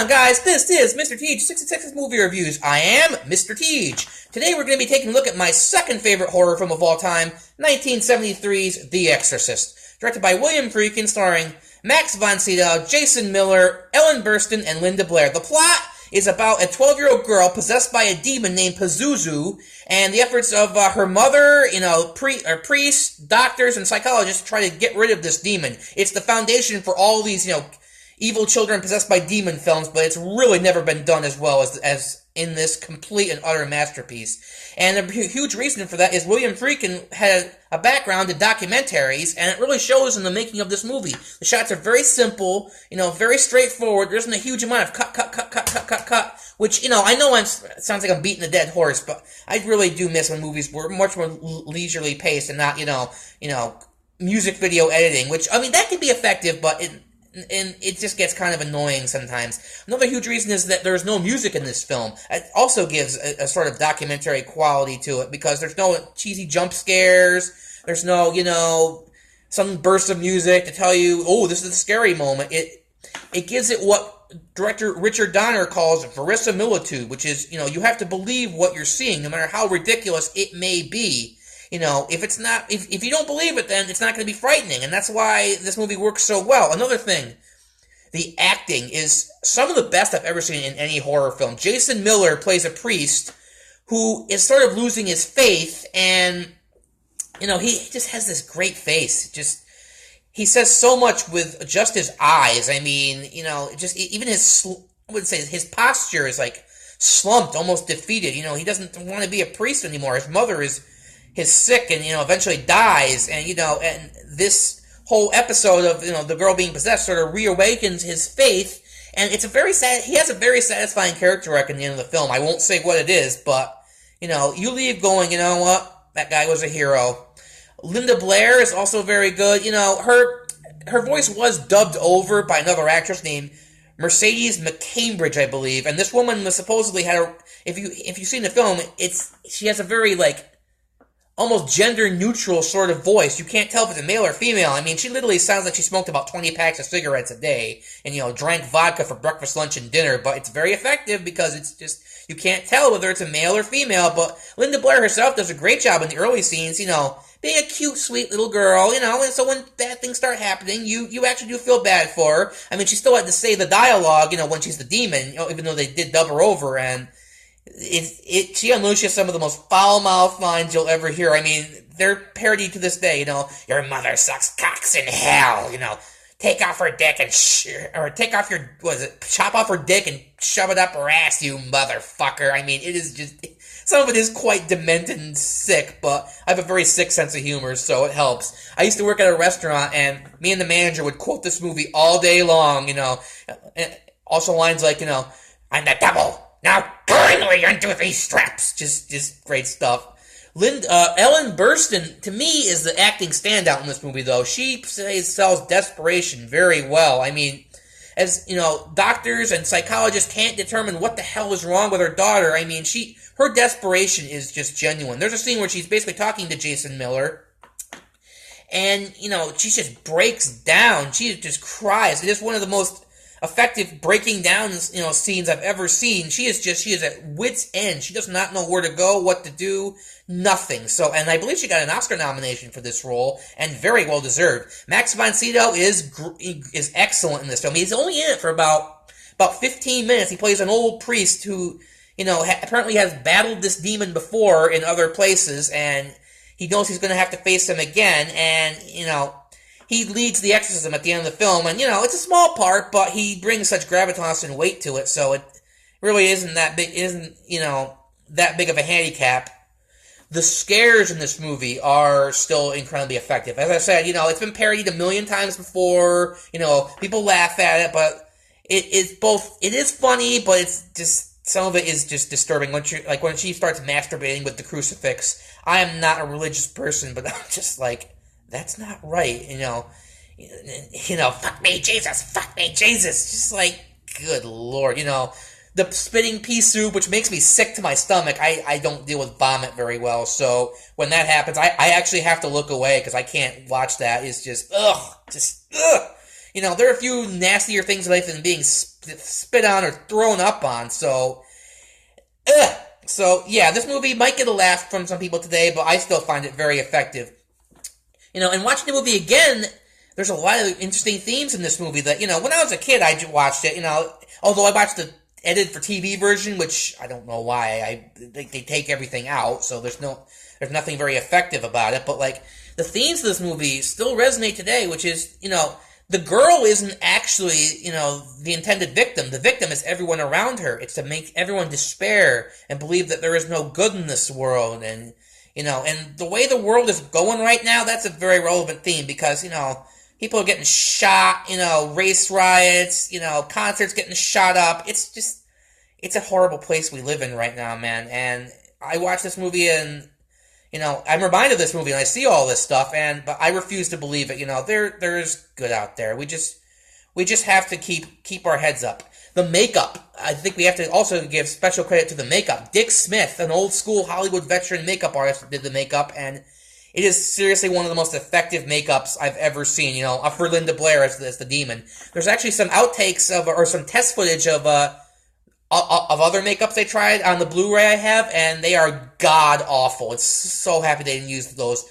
on, guys? This is MrTeej66's Movie Reviews. I am Mr. Teej. Today we're going to be taking a look at my second favorite horror film of all time, 1973's The Exorcist. Directed by William Friedkin, starring Max von Sydow, Jason Miller, Ellen Burstyn, and Linda Blair. The plot is about a 12-year-old girl possessed by a demon named Pazuzu, and the efforts of her mother, priests, doctors, and psychologists to try to get rid of this demon. It's the foundation for all these, evil children possessed by demon films, but it's really never been done as well as in this complete and utter masterpiece. And a huge reason for that is William Friedkin had a background in documentaries, and it really shows in the making of this movie. The shots are very simple, very straightforward. There isn't a huge amount of cut, which, I know it sounds like I'm beating a dead horse, but I really do miss when movies were much more leisurely paced and not, music video editing, which, that can be effective, but it just gets kind of annoying sometimes. Another huge reason is that there's no music in this film. It also gives a sort of documentary quality to it, because there's no cheesy jump scares, there's no, some burst of music to tell you, oh, this is a scary moment. It gives it what director Richard Donner calls verisimilitude, which is, you have to believe what you're seeing, no matter how ridiculous it may be. If you don't believe it, then it's not going to be frightening, and that's why this movie works so well. Another thing, the acting is some of the best I've ever seen in any horror film. Jason Miller plays a priest who is sort of losing his faith, and, he just has this great face. He says so much with just his eyes. Even his posture is, slumped, almost defeated. He doesn't want to be a priest anymore. His mother is sick and, eventually dies, and, and this whole episode of, the girl being possessed sort of reawakens his faith, and he has a very satisfying character arc in the end of the film. I won't say what it is, but, you leave going, what? That guy was a hero. Linda Blair is also very good. Her voice was dubbed over by another actress named Mercedes McCambridge, I believe, and this woman was supposedly if you've seen the film, she has a very, almost gender-neutral sort of voice. You can't tell if it's a male or female. She literally sounds like she smoked about 20 packs of cigarettes a day and, drank vodka for breakfast, lunch, and dinner, but it's very effective because it's just, you can't tell whether it's a male or female, but Linda Blair herself does a great job in the early scenes, being a cute, sweet little girl, and so when bad things start happening, you actually do feel bad for her. She still had to say the dialogue, when she's the demon, even though they did dub her over, and she unleashes some of the most foul-mouthed lines you'll ever hear. They're parodied to this day, your mother sucks cocks in hell, take off her dick and chop off her dick and shove it up her ass, you motherfucker. It is just, some of it is quite demented and sick, but I have a very sick sense of humor, so it helps. I used to work at a restaurant, and me and the manager would quote this movie all day long, and also lines like, I'm the devil. Now burn me into these straps. Just great stuff. Ellen Burstyn, to me, is the acting standout in this movie, though. She sells desperation very well. As, doctors and psychologists can't determine what the hell is wrong with her daughter. Her desperation is just genuine. There's a scene where she's basically talking to Jason Miller, and, she just breaks down. She just cries. It is one of the most effective breaking down, scenes I've ever seen. She is at wit's end. She does not know where to go, what to do, nothing. So, and I believe she got an Oscar nomination for this role, and very well deserved. Max von Sydow is excellent in this film. He's only in it for about 15 minutes. He plays an old priest who, apparently has battled this demon before in other places, and he knows he's going to have to face him again, and, he leads the exorcism at the end of the film, and, it's a small part, but he brings such gravitas and weight to it, so it really isn't that big of a handicap. The scares in this movie are still incredibly effective. As I said, it's been parodied a million times before, people laugh at it, but it is funny, but it's just, some of it is just disturbing. When she starts masturbating with the crucifix, I am not a religious person, but I'm just like, that's not right, fuck me, Jesus, just good Lord, the spitting pea soup, which makes me sick to my stomach. I don't deal with vomit very well, so when that happens, I actually have to look away, because I can't watch that. It's just, ugh. you know, there are a few nastier things in life than being spit on or thrown up on, so, ugh. So, yeah, this movie might get a laugh from some people today, but I still find it very effective. You know, and watching the movie again, there's a lot of interesting themes in this movie that, you know, when I was a kid, I watched it, you know, although I watched the edited for TV version, which I don't know why, they take everything out, so there's nothing very effective about it, but, like, the themes of this movie still resonate today, which is, you know, the girl isn't actually, you know, the intended victim. The victim is everyone around her. It's to make everyone despair and believe that there is no good in this world. And, you know, and the way the world is going right now, that's a very relevant theme because, you know, people are getting shot, you know, race riots, you know, concerts getting shot up. It's a horrible place we live in right now, man. And I watch this movie and, you know, I'm reminded of this movie and I see all this stuff, but I refuse to believe it. You know, there's good out there. We just have to keep our heads up. The makeup, I think we have to also give special credit to the makeup. Dick Smith, an old school Hollywood veteran makeup artist, did the makeup, and it is seriously one of the most effective makeups I've ever seen. You know, for Linda Blair as the demon. There's actually some outtakes or some test footage of other makeups they tried on the Blu-ray I have, and they are god-awful. It's so happy they didn't use those,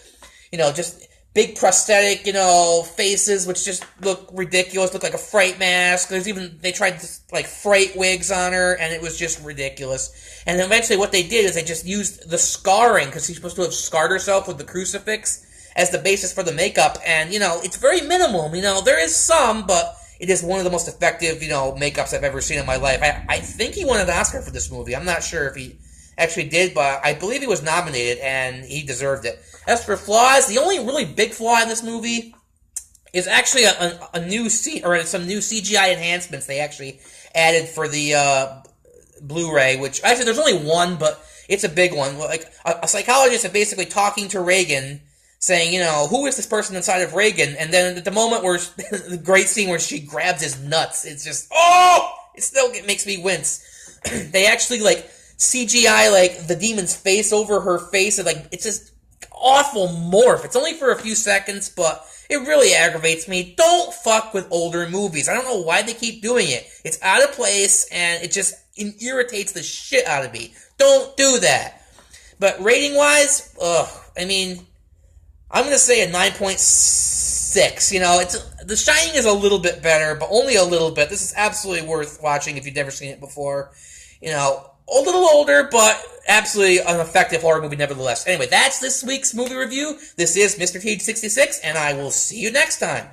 you know, just big prosthetic, you know, faces, which just look ridiculous, look like a fright mask. They tried, like, fright wigs on her, and it was just ridiculous. And eventually what they did is they just used the scarring, because she's supposed to have scarred herself with the crucifix, as the basis for the makeup, and, you know, it's very minimal, you know, there is some, but it is one of the most effective, you know, makeups I've ever seen in my life. I think he won an Oscar for this movie. I'm not sure if he actually did, but I believe he was nominated, and he deserved it. As for flaws, the only really big flaw in this movie is actually a new some new CGI enhancements they actually added for the Blu-ray, which, actually, there's only one, but it's a big one. Like, a psychologist is basically talking to Reagan, saying, you know, who is this person inside of Reagan? And then at the moment where, the great scene where she grabs his nuts, it's just, oh! It makes me wince. They actually, like, CGI, like, the demon's face over her face, and, like, it's just awful morph. It's only for a few seconds, but it really aggravates me. Don't fuck with older movies. I don't know why they keep doing it. It's out of place, and it just irritates the shit out of me. Don't do that. But rating-wise, I mean, I'm going to say a 9.6. You know, The Shining is a little bit better, but only a little bit. This is absolutely worth watching if you've never seen it before. You know, a little older, but absolutely an effective horror movie nevertheless. Anyway, that's this week's movie review. This is MrTeej66, and I will see you next time.